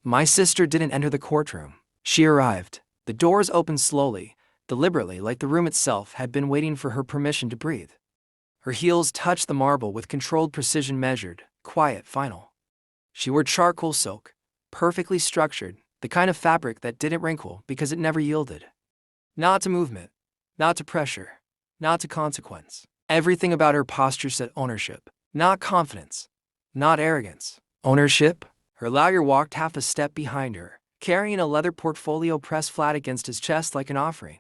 My sister didn't enter the courtroom. She arrived. The doors opened slowly, deliberately, like the room itself had been waiting for her permission to breathe. Her heels touched the marble with controlled precision, measured, quiet, final. She wore charcoal silk, perfectly structured, the kind of fabric that didn't wrinkle because it never yielded. Not to movement, not to pressure, not to consequence. Everything about her posture said ownership, not confidence, not arrogance. Ownership? Her lawyer walked half a step behind her, carrying a leather portfolio pressed flat against his chest like an offering.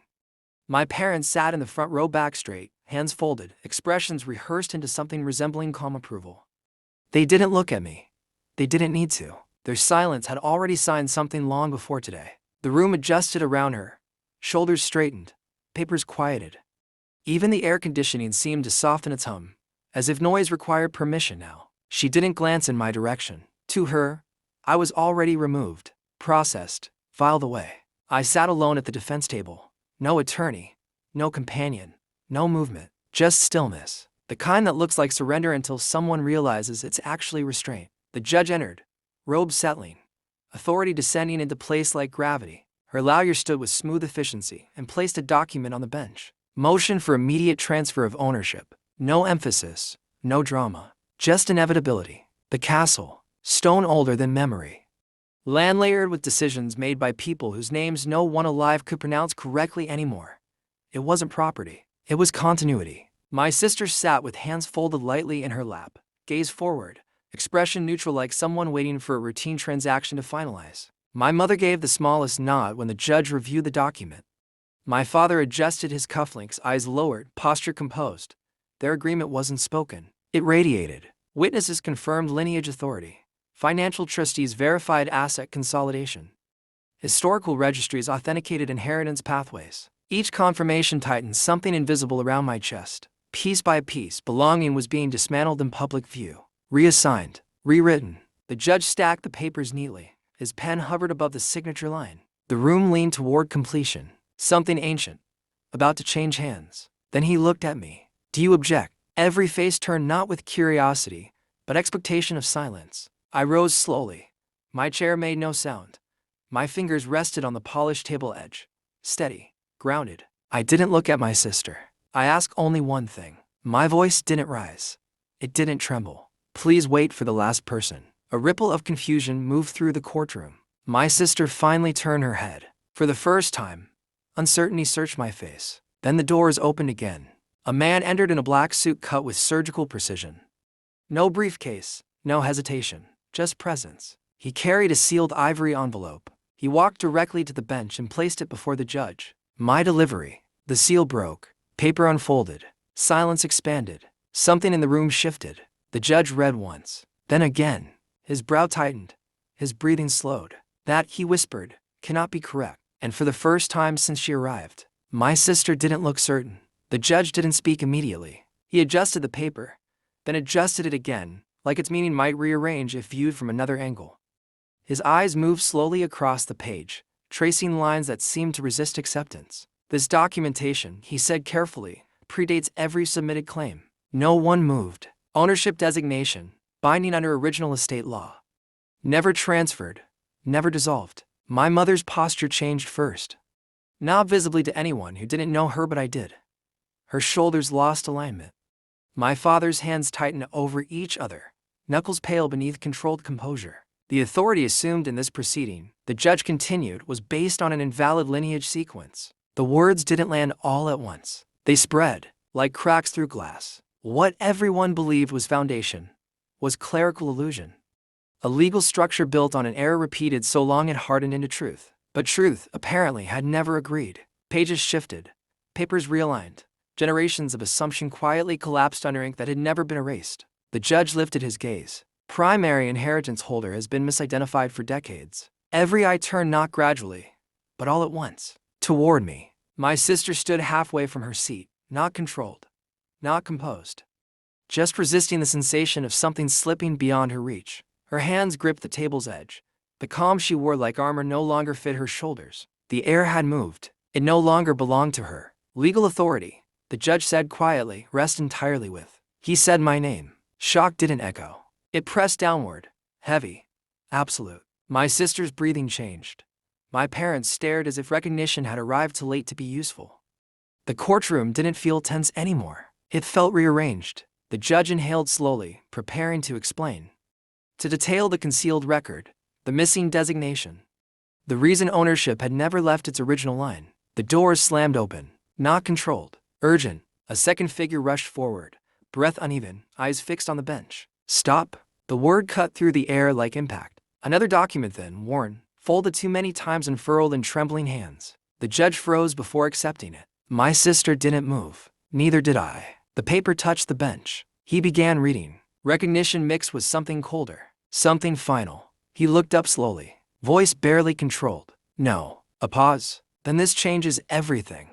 My parents sat in the front row, back straight, hands folded, expressions rehearsed into something resembling calm approval. They didn't look at me. They didn't need to. Their silence had already signed something long before today. The room adjusted around her, shoulders straightened, papers quieted. Even the air conditioning seemed to soften its hum, as if noise required permission now. She didn't glance in my direction. To her, I was already removed, processed, filed away. I sat alone at the defense table. No attorney, no companion, no movement, just stillness. The kind that looks like surrender until someone realizes it's actually restraint. The judge entered, robes settling, authority descending into place like gravity. Her lawyer stood with smooth efficiency and placed a document on the bench. Motion for immediate transfer of ownership. No emphasis, no drama, just inevitability. The castle, stone older than memory. Land layered with decisions made by people whose names no one alive could pronounce correctly anymore. It wasn't property, it was continuity. My sister sat with hands folded lightly in her lap, gaze forward, expression neutral like someone waiting for a routine transaction to finalize. My mother gave the smallest nod when the judge reviewed the document. My father adjusted his cufflinks, eyes lowered, posture composed. Their agreement wasn't spoken. It radiated. Witnesses confirmed lineage authority. Financial trustees verified asset consolidation. Historical registries authenticated inheritance pathways. Each confirmation tightened something invisible around my chest. Piece by piece, belonging was being dismantled in public view. Reassigned, rewritten. The judge stacked the papers neatly. His pen hovered above the signature line. The room leaned toward completion. Something ancient, about to change hands. Then he looked at me. Do you object? Every face turned not with curiosity, but expectation of silence. I rose slowly. My chair made no sound. My fingers rested on the polished table edge. Steady, grounded. I didn't look at my sister. I asked only one thing. My voice didn't rise. It didn't tremble. Please wait for the last person. A ripple of confusion moved through the courtroom. My sister finally turned her head. For the first time, uncertainty searched my face. Then the doors opened again. A man entered in a black suit cut with surgical precision. No briefcase, no hesitation, just presence. He carried a sealed ivory envelope. He walked directly to the bench and placed it before the judge. My delivery. The seal broke. Paper unfolded. Silence expanded. Something in the room shifted. The judge read once, then again. His brow tightened. His breathing slowed. That, he whispered, cannot be correct. And for the first time since she arrived, my sister didn't look certain. The judge didn't speak immediately. He adjusted the paper, then adjusted it again, like its meaning might rearrange if viewed from another angle. His eyes moved slowly across the page, tracing lines that seemed to resist acceptance. This documentation, he said carefully, predates every submitted claim. No one moved. Ownership designation, binding under original estate law. Never transferred, never dissolved. My mother's posture changed first. Not visibly to anyone who didn't know her, but I did. Her shoulders lost alignment. My father's hands tightened over each other, knuckles pale beneath controlled composure. The authority assumed in this proceeding, the judge continued, was based on an invalid lineage sequence. The words didn't land all at once. They spread, like cracks through glass. What everyone believed was foundation was clerical illusion. A legal structure built on an error repeated so long it hardened into truth. But truth, apparently, had never agreed. Pages shifted. Papers realigned. Generations of assumption quietly collapsed under ink that had never been erased. The judge lifted his gaze. Primary inheritance holder has been misidentified for decades. Every eye turned not gradually, but all at once, toward me. My sister stood halfway from her seat, not controlled, not composed, just resisting the sensation of something slipping beyond her reach. Her hands gripped the table's edge. The calm she wore like armor no longer fit her shoulders. The air had moved. It no longer belonged to her. Legal authority, the judge said quietly, rest entirely with. He said my name. Shock didn't echo. It pressed downward, heavy, absolute. My sister's breathing changed. My parents stared as if recognition had arrived too late to be useful. The courtroom didn't feel tense anymore. It felt rearranged. The judge inhaled slowly, preparing to explain. To detail the concealed record, the missing designation, the reason ownership had never left its original line. The doors slammed open, not controlled, urgent. A second figure rushed forward, breath uneven, eyes fixed on the bench. Stop! The word cut through the air like impact. Another document then, worn, folded too many times and furled in trembling hands. The judge froze before accepting it. My sister didn't move. Neither did I. The paper touched the bench. He began reading. Recognition mixed with something colder, something final. He looked up slowly, voice barely controlled. No. A pause. Then this changes everything.